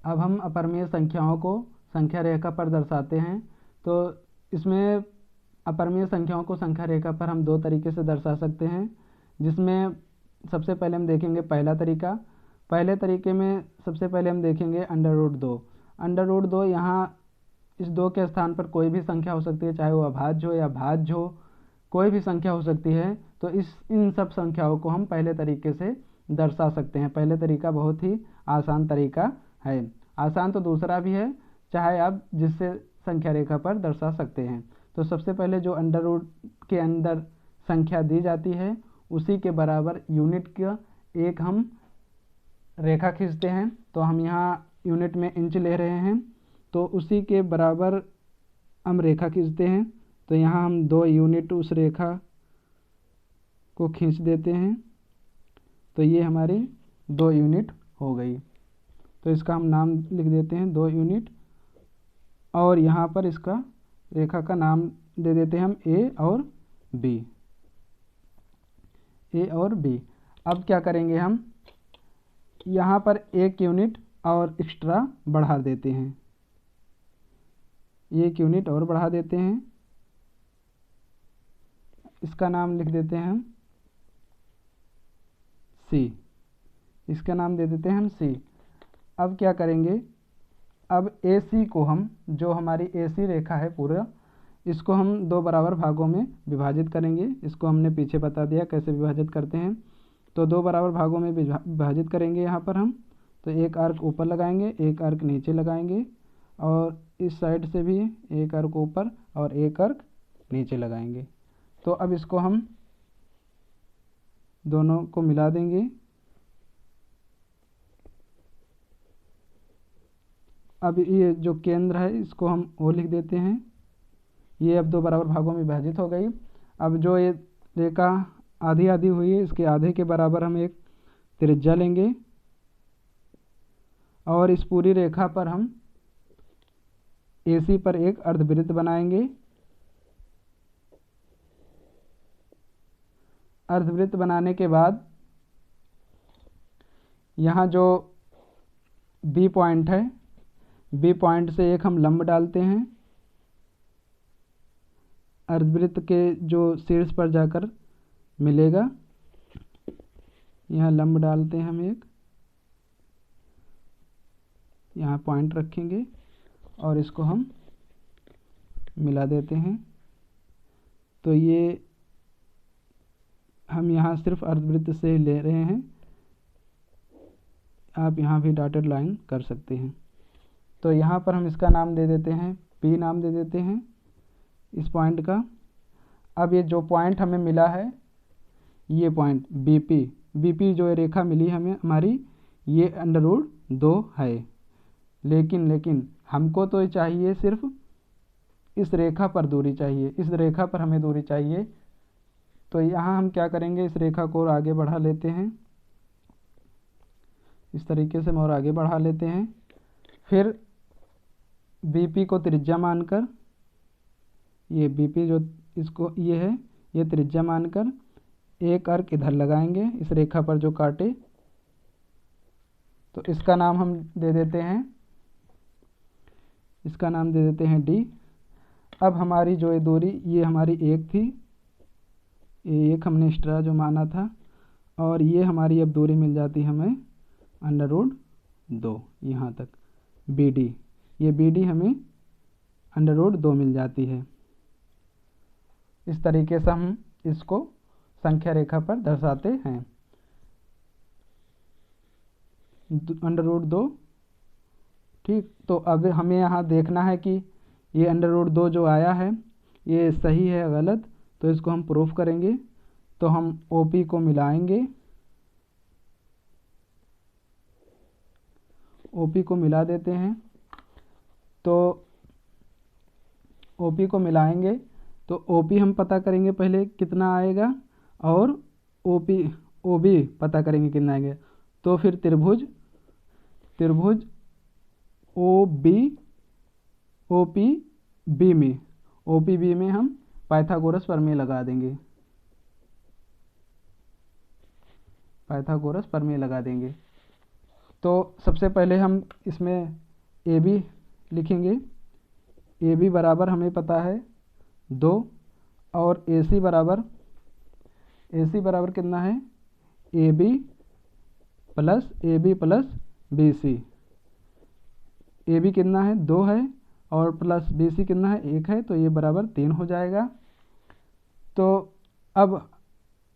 अब हम अपरिमेय संख्याओं को संख्या रेखा पर दर्शाते हैं। तो इसमें अपरिमेय संख्याओं को संख्या रेखा पर हम दो तरीके से दर्शा सकते हैं, जिसमें सबसे पहले हम देखेंगे पहला तरीका। पहले तरीके में सबसे पहले हम देखेंगे √2। √2 यहाँ इस 2 के स्थान पर कोई भी संख्या हो सकती है, चाहे वो अभाज्य हो या भाज्य हो, कोई भी संख्या हो सकती है। तो इन सब संख्याओं को हम पहले तरीके से दर्शा सकते हैं। पहले तरीका बहुत ही आसान तरीका है। आसान तो दूसरा भी है, चाहे आप जिससे संख्या रेखा पर दर्शा सकते हैं। तो सबसे पहले जो √ के अंदर संख्या दी जाती है उसी के बराबर यूनिट का एक हम रेखा खींचते हैं। तो हम यहाँ यूनिट में इंच ले रहे हैं, तो उसी के बराबर हम रेखा खींचते हैं। तो यहाँ हम 2 यूनिट उस रेखा को खींच देते हैं। तो ये हमारी 2 यूनिट हो गई। तो इसका हम नाम लिख देते हैं 2 यूनिट, और यहाँ पर इसका रेखा का नाम दे देते हैं हम A और B। A और B। अब क्या करेंगे, हम यहाँ पर 1 यूनिट और एक्स्ट्रा बढ़ा देते हैं। 1 यूनिट और बढ़ा देते हैं। इसका नाम लिख देते हैं हम C। इसका नाम दे देते हैं हम C। अब क्या करेंगे, अब AC को हम, जो हमारी AC रेखा है पूरा, इसको हम 2 बराबर भागों में विभाजित करेंगे। इसको हमने पीछे बता दिया कैसे विभाजित करते हैं। तो 2 बराबर भागों में विभाजित करेंगे यहाँ पर हम। तो एक आर्क ऊपर लगाएंगे, एक आर्क नीचे लगाएंगे, और इस साइड से भी एक आर्क ऊपर और एक आर्क नीचे लगाएंगे। तो अब इसको हम दोनों को मिला देंगे। अब ये जो केंद्र है इसको हम O लिख देते हैं। ये अब 2 बराबर भागों में विभाजित हो गई। अब जो ये रेखा आधी आधी हुई है, इसके आधे के बराबर हम एक त्रिज्या लेंगे, और इस पूरी रेखा पर हम AC पर एक अर्धवृत्त बनाएंगे। अर्धवृत्त बनाने के बाद यहाँ जो B पॉइंट है, B पॉइंट से एक हम लंब डालते हैं। अर्धवृत्त के जो शीर्ष पर जाकर मिलेगा, यहाँ लंब डालते हैं हम एक, यहाँ पॉइंट रखेंगे और इसको हम मिला देते हैं। तो ये हम यहाँ सिर्फ अर्धवृत्त से ले रहे हैं, आप यहाँ भी डॉटेड लाइन कर सकते हैं। तो यहाँ पर हम इसका नाम दे देते हैं P, नाम दे देते हैं इस पॉइंट का। अब ये जो पॉइंट हमें मिला है, ये पॉइंट BP जो रेखा मिली हमें हमारी, ये √2 है। लेकिन हमको तो चाहिए सिर्फ इस रेखा पर दूरी चाहिए, इस रेखा पर हमें दूरी चाहिए। तो यहाँ हम क्या करेंगे, इस रेखा को और आगे बढ़ा लेते हैं। इस तरीके से हम और आगे बढ़ा लेते हैं। फिर BP को त्रिज्या मानकर, ये BP जो इसको ये है, ये त्रिज्या मानकर एक आर्क इधर लगाएंगे इस रेखा पर जो काटे। तो इसका नाम हम दे देते हैं, इसका नाम दे देते हैं D। अब हमारी जो ये दूरी, ये हमारी 1 थी, ये 1 हमने एक्स्ट्रा जो माना था, और ये हमारी अब दूरी मिल जाती है हमें √2 यहाँ तक BD। ये BD हमें √2 मिल जाती है। इस तरीके से हम इसको संख्या रेखा पर दर्शाते हैं, √2। ठीक, तो अब हमें यहाँ देखना है कि ये √2 जो आया है ये सही है गलत। तो इसको हम प्रूफ करेंगे। तो हम OP को मिलाएंगे, OP को मिला देते हैं। तो OP को मिलाएंगे तो OP हम पता करेंगे पहले कितना आएगा, और OB पता करेंगे कितना आएगा। तो फिर त्रिभुज OPB में हम पाइथागोरस प्रमेय लगा देंगे, पाइथागोरस प्रमेय लगा देंगे। तो सबसे पहले हम इसमें ए बी लिखेंगे। ए बी बराबर हमें पता है 2, और ए सी बराबर कितना है, A B plus B C. A B कितना है, 2 है, और प्लस बी सी कितना है, 1 है, तो ये बराबर 3 हो जाएगा। तो अब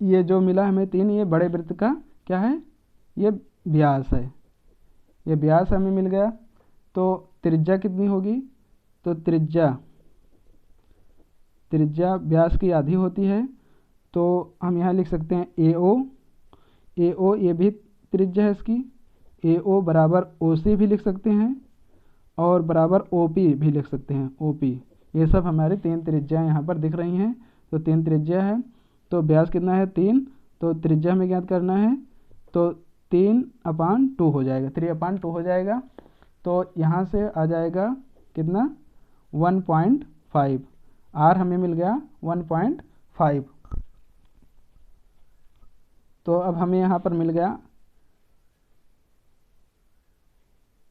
ये जो मिला हमें 3, ये बड़े वृत्त का क्या है, ये व्यास है। ये व्यास हमें मिल गया। तो त्रिज्या कितनी होगी, तो त्रिज्या व्यास की आधी होती है। तो हम यहाँ लिख सकते हैं ए ओ, ये भी त्रिज्या है इसकी। ए ओ बराबर ओ सी भी लिख सकते हैं, और बराबर ओ पी भी लिख सकते हैं, ओ पी। ये सब हमारी 3 त्रिज्याएँ यहाँ पर दिख रही हैं। तो 3 त्रिज्या है, तो व्यास कितना है, 3, तो त्रिज्या हमें ज्ञात करना है। तो 3/2 हो जाएगा, 3/2 हो जाएगा। तो यहाँ से आ जाएगा कितना, 1.5। आर हमें मिल गया 1.5। तो अब हमें यहाँ पर मिल गया,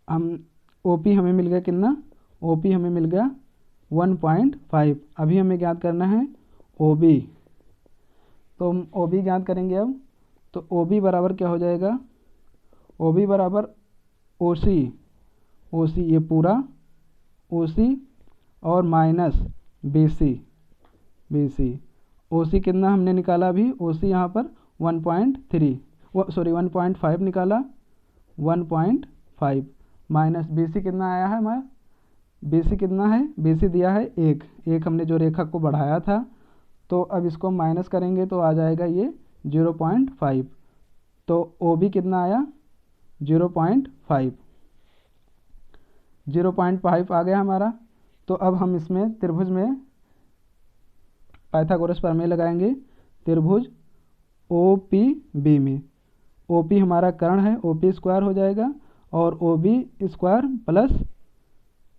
हम OP हमें मिल गया कितना, OP हमें मिल गया 1.5। अभी हमें ज्ञात करना है OB। तो हम OB ज्ञात करेंगे अब। तो OB बराबर क्या हो जाएगा, OB बराबर OC ये पूरा OC, और माइनस BC। OC कितना हमने निकाला अभी, OC यहाँ पर 1.5 निकाला, 1.5 माइनस BC कितना आया है हमारा, BC कितना है, BC दिया है 1 हमने जो रेखा को बढ़ाया था। तो अब इसको माइनस करेंगे तो आ जाएगा ये 0.5। तो OB कितना आया, 0.5 आ गया हमारा। तो अब हम इसमें त्रिभुज में पाइथागोरस प्रमेय लगाएंगे। त्रिभुज OPB में OP हमारा कर्ण है, OP स्क्वायर हो जाएगा, और OB square plus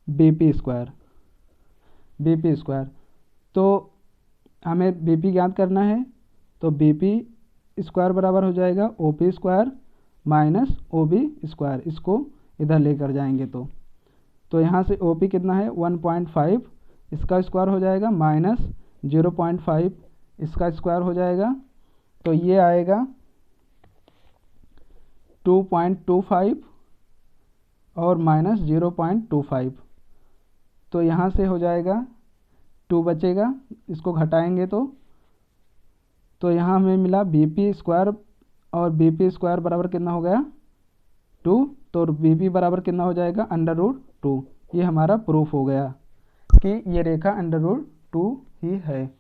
BP square. तो हमें BP ज्ञात करना है। तो BP स्क्वायर बराबर हो जाएगा OP square minus OB square. इसको इधर लेकर जाएंगे तो यहाँ से OP कितना है, 1.5, इसका स्क्वायर हो जाएगा, माइनस 0.5 इसका स्क्वायर हो जाएगा। तो ये आएगा 2.25 और माइनस 0.25। तो यहाँ से हो जाएगा 2 बचेगा, इसको घटाएंगे तो यहाँ हमें मिला BP स्क्वायर, और BP स्क्वायर बराबर कितना हो गया, 2। तो BP बराबर कितना हो जाएगा, √2। ये हमारा प्रूफ हो गया कि ये रेखा √2 ही है।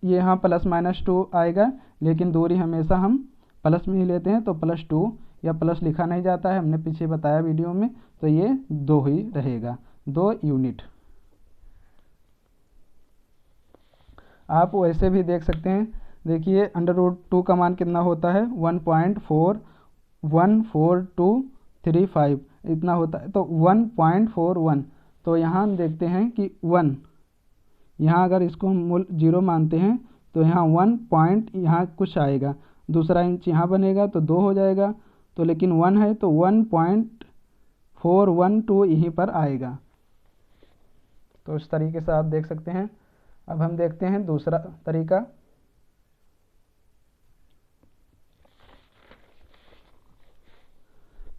ये यहाँ प्लस माइनस 2 आएगा, लेकिन दूरी हमेशा हम प्लस में ही लेते हैं, तो +2 या प्लस लिखा नहीं जाता है, हमने पीछे बताया वीडियो में। तो ये 2 ही रहेगा, 2 यूनिट। आप वैसे भी देख सकते हैं, देखिए √2 का मान कितना होता है, 1.14235 इतना होता है। तो 1.41, तो यहाँ हम देखते हैं कि 1, यहाँ अगर इसको हम मूल 0 मानते हैं तो यहाँ 1 पॉइंट यहाँ कुछ आएगा, दूसरा इंच यहाँ बनेगा तो 2 हो जाएगा। तो लेकिन 1 है तो 1.412 यहीं पर आएगा। तो इस तरीके से आप देख सकते हैं। अब हम देखते हैं दूसरा तरीका।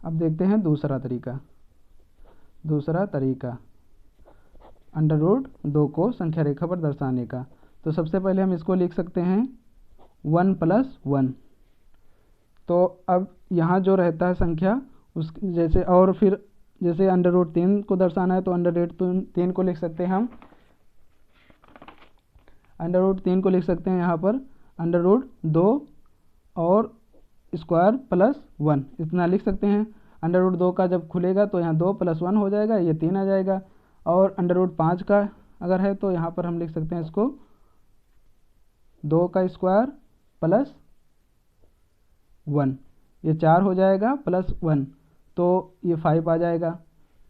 अब देखते हैं दूसरा तरीका। √2 को संख्या रेखा पर दर्शाने का। तो सबसे पहले हम इसको लिख सकते हैं 1 + 1। तो अब यहाँ जो रहता है संख्या उस जैसे, और फिर जैसे √3 को दर्शाना है तो √3 को लिख सकते हैं हम, √3 को लिख सकते हैं यहाँ पर √2 और स्क्वायर प्लस 1 इतना लिख सकते हैं। √2 का जब खुलेगा तो यहाँ 2 + 1 हो जाएगा, ये 3 आ जाएगा। और √5 का अगर है तो यहाँ पर हम लिख सकते हैं इसको 2 का स्क्वायर प्लस 1, ये 4 हो जाएगा, प्लस 1 तो ये 5 आ जाएगा।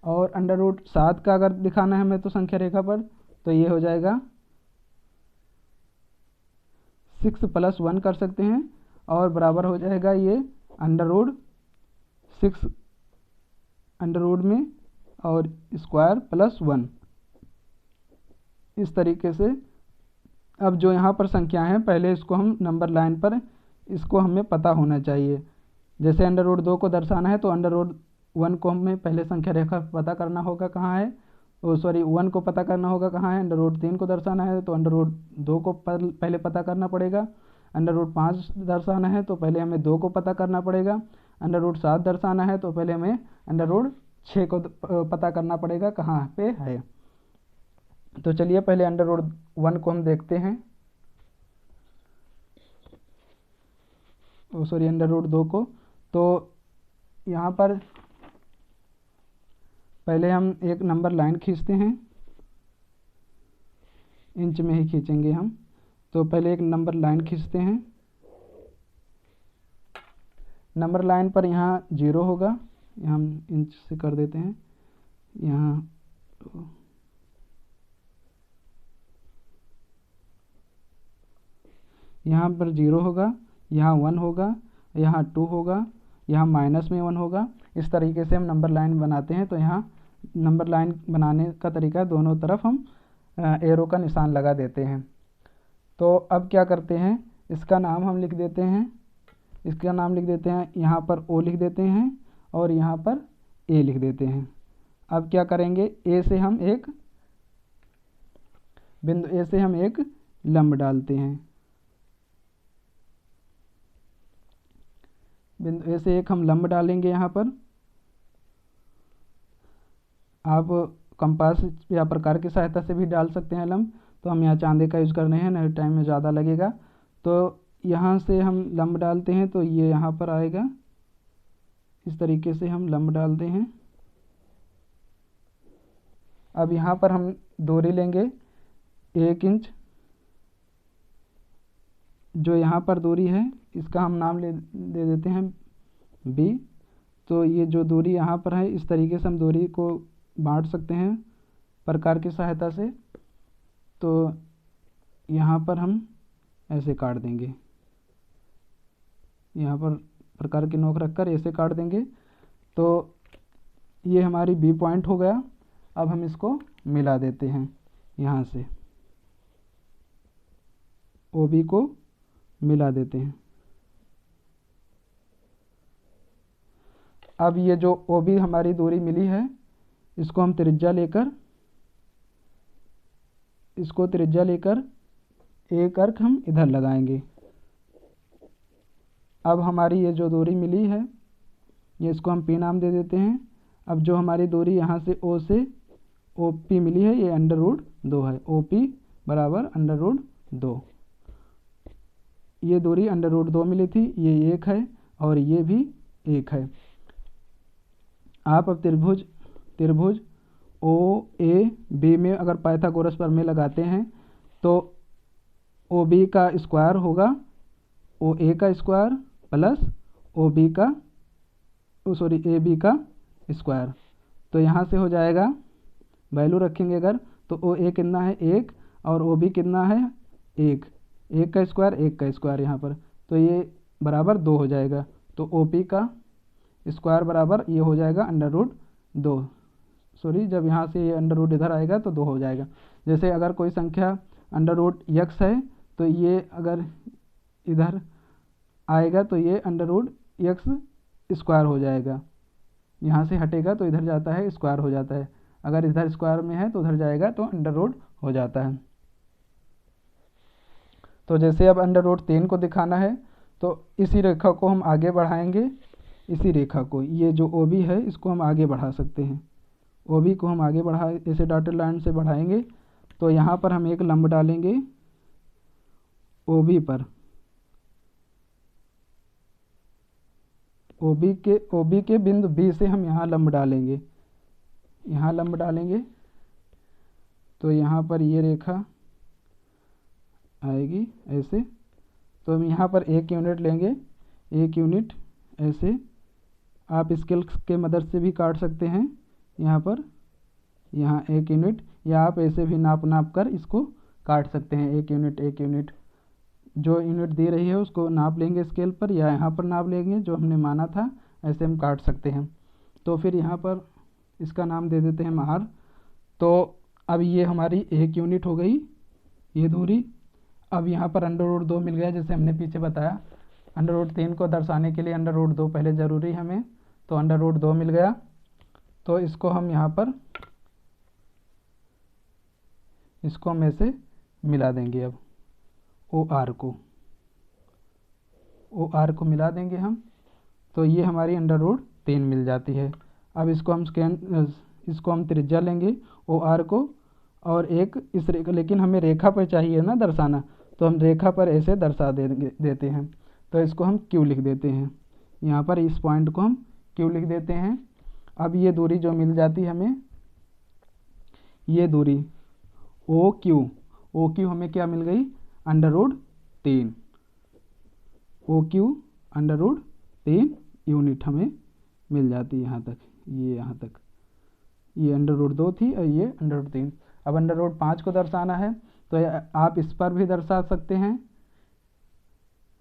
और √7 का अगर दिखाना है हमें तो संख्या रेखा पर, तो ये हो जाएगा 6 + 1 कर सकते हैं, और बराबर हो जाएगा ये √8 6 अंडर रूट में और स्क्वायर प्लस 1। इस तरीके से अब जो यहाँ पर संख्या हैं पहले इसको हम नंबर लाइन पर इसको हमें पता होना चाहिए। जैसे अंडर रूट 2 को दर्शाना है तो अंडर रूट 1 को हमें पहले संख्या रेखा पता करना होगा कहाँ है, 1 को पता करना होगा कहाँ है। अंडर रूट 3 को दर्शाना है तो अंडर रूट 2 को पहले पता करना पड़ेगा। अंडर रूट 5 दर्शाना है तो पहले हमें 2 को पता करना पड़ेगा। अंडर रूट 7 दर्शाना है तो पहले हमें अंडर रूट 6 को पता करना पड़ेगा कहाँ पे है। तो चलिए पहले अंडर रूट 1 को हम देखते हैं, अंडर रूट 2 को। तो यहाँ पर पहले हम एक नंबर लाइन खींचते हैं, इंच में ही खींचेंगे हम। तो पहले एक नंबर लाइन खींचते हैं। नंबर लाइन पर यहाँ 0 होगा, यहाँ हम इंच से कर देते हैं। यहाँ पर 0 होगा, यहाँ 1 होगा, यहाँ 2 होगा, यहाँ माइनस में 1 होगा। इस तरीके से हम नंबर लाइन बनाते हैं। तो यहाँ नंबर लाइन बनाने का तरीका दोनों तरफ हम एरो का निशान लगा देते हैं। तो अब क्या करते हैं, इसका नाम हम लिख देते हैं, यहाँ पर O लिख देते हैं और यहाँ पर A लिख देते हैं। अब क्या करेंगे, A से हम एक बिंदु A से हम एक लंब डालते हैं। बिंदु A से एक हम लंब डालेंगे। यहाँ पर आप कंपास या प्रकार की सहायता से भी डाल सकते हैं लंब। तो हम यहाँ चांदे का यूज़ कर रहे हैं, नहीं टाइम में ज़्यादा लगेगा। तो यहाँ से हम लंब डालते हैं तो ये यहाँ पर आएगा। इस तरीके से हम लंब डालते हैं। अब यहाँ पर हम दूरी लेंगे 1 इंच। जो यहाँ पर दूरी है इसका हम नाम दे देते हैं B। तो ये जो दूरी यहाँ पर है, इस तरीके से हम दूरी को बांट सकते हैं प्रकार की सहायता से। तो यहाँ पर हम ऐसे काट देंगे, यहाँ पर प्रकार की नोक रखकर ऐसे काट देंगे। तो ये हमारी B पॉइंट हो गया। अब हम इसको मिला देते हैं, यहाँ से OB को मिला देते हैं। अब ये जो OB हमारी दूरी मिली है, इसको हम त्रिज्या लेकर एक अर्क हम इधर लगाएंगे। अब हमारी ये जो दूरी मिली है, ये इसको हम P नाम दे देते हैं। अब जो हमारी दूरी यहाँ से O से OP मिली है, ये अंडर रूट 2 है। OP बराबर अंडर रूट 2। ये दूरी अंडर रूट 2 मिली थी, ये 1 है और ये भी 1 है। आप अब त्रिभुज OAB में अगर पाइथागोरस प्रमेय लगाते हैं तो OB का स्क्वायर होगा OA का स्क्वायर प्लस AB का स्क्वायर। तो यहाँ से हो जाएगा, वैल्यू रखेंगे अगर, तो OA कितना है 1 और OB कितना है 1 का स्क्वायर यहाँ पर, तो ये बराबर 2 हो जाएगा। तो OP का स्क्वायर बराबर ये हो जाएगा अंडर रूट 2। जब यहाँ से ये अंडर रूट इधर आएगा तो 2 हो जाएगा। जैसे अगर कोई संख्या अंडर रूट x है तो ये अगर इधर आएगा तो ये अंडर रूट x स्क्वायर हो जाएगा। यहाँ से हटेगा तो इधर जाता है स्क्वायर हो जाता है, अगर इधर स्क्वायर में है तो उधर जाएगा तो अंडर रूट हो जाता है। तो जैसे अब अंडर रूट 3 को दिखाना है तो इसी रेखा को हम आगे बढ़ाएंगे। इसी रेखा को, ये जो OB है इसको हम आगे बढ़ा सकते हैं। OB को हम आगे ऐसे डॉटेड लाइन से बढ़ाएंगे। तो यहाँ पर हम एक लंब डालेंगे OB पर। OB के बिंदु B से हम यहाँ लंब डालेंगे, तो यहाँ पर ये रेखा आएगी ऐसे। तो हम यहाँ पर 1 यूनिट लेंगे, 1 यूनिट ऐसे। आप स्केल के मदद से भी काट सकते हैं। यहाँ 1 यूनिट, या आप ऐसे भी नाप कर इसको काट सकते हैं। 1 यूनिट जो यूनिट दे रही है उसको नाप लेंगे स्केल पर, या यहाँ पर नाप लेंगे जो हमने माना था ऐसे हम काट सकते हैं। तो फिर यहाँ पर इसका नाम दे देते हैं हम r। तो अब ये हमारी 1 यूनिट हो गई ये दूरी। अब यहाँ पर √2 मिल गया, जैसे हमने पीछे बताया। √3 को दर्शाने के लिए √2 पहले ज़रूरी हमें, तो √2 मिल गया। तो इसको हम यहाँ पर इसको हम ऐसे मिला देंगे। अब OR को मिला देंगे हम, तो ये हमारी √3 मिल जाती है। अब इसको हम त्रिज्या लेंगे OR को, और एक इस रेखा, लेकिन हमें रेखा पर चाहिए ना दर्शाना, तो हम रेखा पर ऐसे दर्शा देते हैं। तो इसको हम Q लिख देते हैं, यहाँ पर इस पॉइंट को हम Q लिख देते हैं। अब ये दूरी जो मिल जाती है हमें, ये दूरी OQ हमें क्या मिल गई, √3। OQ √3 यूनिट हमें मिल जाती है यहाँ तक, यहाँ तक। ये √2 थी और ये √3। अब √5 को दर्शाना है, तो आप इस पर भी दर्शा सकते हैं।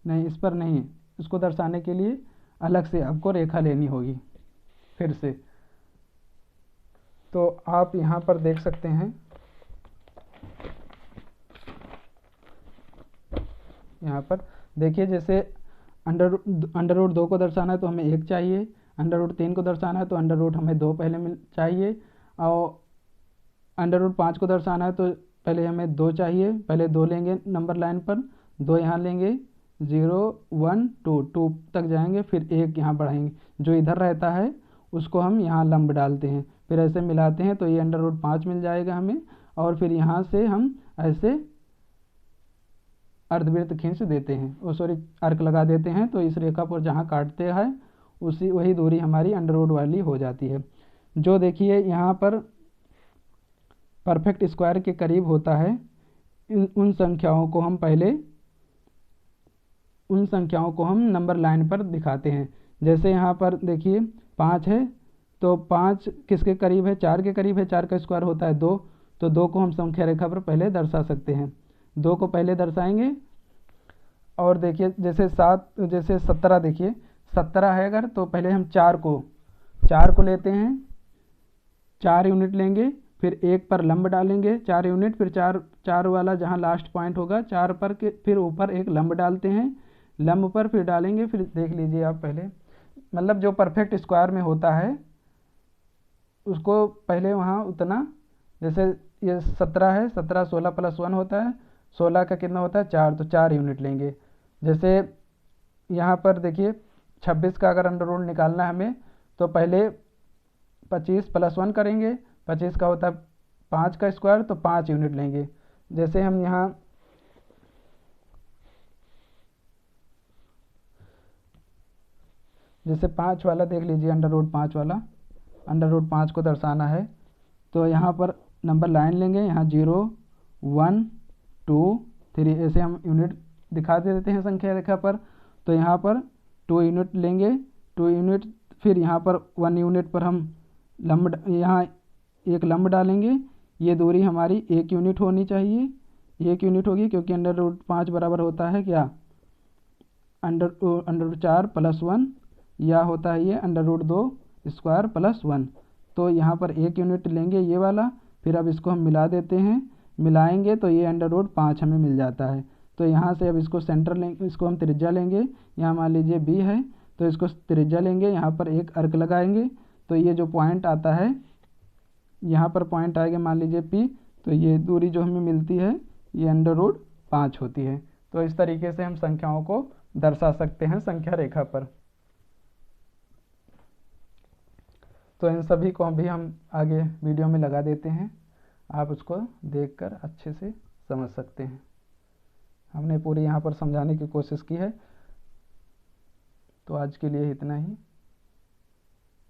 नहीं, इस पर नहीं, इसको दर्शाने के लिए अलग से आपको रेखा लेनी होगी फिर से। तो आप यहाँ पर देख सकते हैं, यहाँ पर देखिए, जैसे √2 को दर्शाना है तो हमें 1 चाहिए, √3 को दर्शाना है तो हमें 2 पहले चाहिए, और √5 को दर्शाना है तो पहले हमें 2 चाहिए। पहले 2 लेंगे नंबर लाइन पर, 2 यहाँ लेंगे, 0 1 2 तक जाएंगे, फिर 1 यहाँ बढ़ाएंगे। जो इधर रहता है उसको हम यहाँ लंब डालते हैं, फिर ऐसे मिलाते हैं, तो ये √5 मिल जाएगा हमें। और फिर यहाँ से हम ऐसे अर्धवृत्त खींच देते हैं, अर्क लगा देते हैं। तो इस रेखा पर जहाँ काटते हैं वही दूरी हमारी √ वाली हो जाती है। जो देखिए यहाँ पर परफेक्ट स्क्वायर के करीब होता है, उन संख्याओं को हम नंबर लाइन पर दिखाते हैं। जैसे यहाँ पर देखिए 5 है, तो 5 किसके करीब है, 4 के करीब है। 4 का स्क्वायर होता है 2, तो 2 को हम संख्या रेखा पर पहले दर्शा सकते हैं। 2 को पहले दर्शाएंगे। और देखिए जैसे 17, देखिए 17 है अगर, तो पहले हम 4 को लेते हैं, 4 यूनिट लेंगे, फिर 1 पर लंब डालेंगे 4 यूनिट, फिर 4 वाला जहाँ लास्ट पॉइंट होगा 4 पर के फिर ऊपर एक लंब डालते हैं, लंब पर फिर डालेंगे। फिर देख लीजिए आप पहले, मतलब जो परफेक्ट स्क्वायर में होता है उसको पहले वहाँ उतना, जैसे ये 17 है, 17 16 + 1 होता है, 16 का कितना होता है 4, तो 4 यूनिट लेंगे। जैसे यहाँ पर देखिए 26 का अगर √ निकालना है हमें, तो पहले 25 + 1 करेंगे, 25 का होता है 5 का स्क्वायर, तो 5 यूनिट लेंगे। जैसे हम यहाँ जैसे 5 वाला देख लीजिए, √5 वाला, √5 को दर्शाना है, तो यहाँ पर नंबर लाइन लेंगे, यहाँ 0 1 2 3 ऐसे हम यूनिट दिखा देते हैं संख्या रेखा पर। तो यहाँ पर 2 यूनिट लेंगे, 2 यूनिट, फिर यहाँ पर 1 यूनिट पर हम यहाँ एक लंब डालेंगे। ये दूरी हमारी 1 यूनिट होनी चाहिए, 1 यूनिट होगी, क्योंकि √5 बराबर होता है क्या, √4 + 1, या होता है ये √2 स्क्वायर + 1। तो यहाँ पर 1 यूनिट लेंगे ये वाला, फिर अब इसको हम मिला देते हैं, मिलाएंगे तो ये √5 हमें मिल जाता है। तो यहाँ से अब इसको सेंटर लेंगे, इसको हम त्रिज्या लेंगे, यहाँ मान लीजिए B है, तो इसको त्रिज्या लेंगे, यहाँ पर एक अर्क लगाएंगे, तो ये जो पॉइंट आता है, यहाँ पर पॉइंट आएगा मान लीजिए P, तो ये दूरी जो हमें मिलती है ये √5 होती है। तो इस तरीके से हम संख्याओं को दर्शा सकते हैं संख्या रेखा पर। तो इन सभी को अभी हम आगे वीडियो में लगा देते हैं, आप उसको देखकर अच्छे से समझ सकते हैं। हमने पूरी यहाँ पर समझाने की कोशिश की है। तो आज के लिए इतना ही।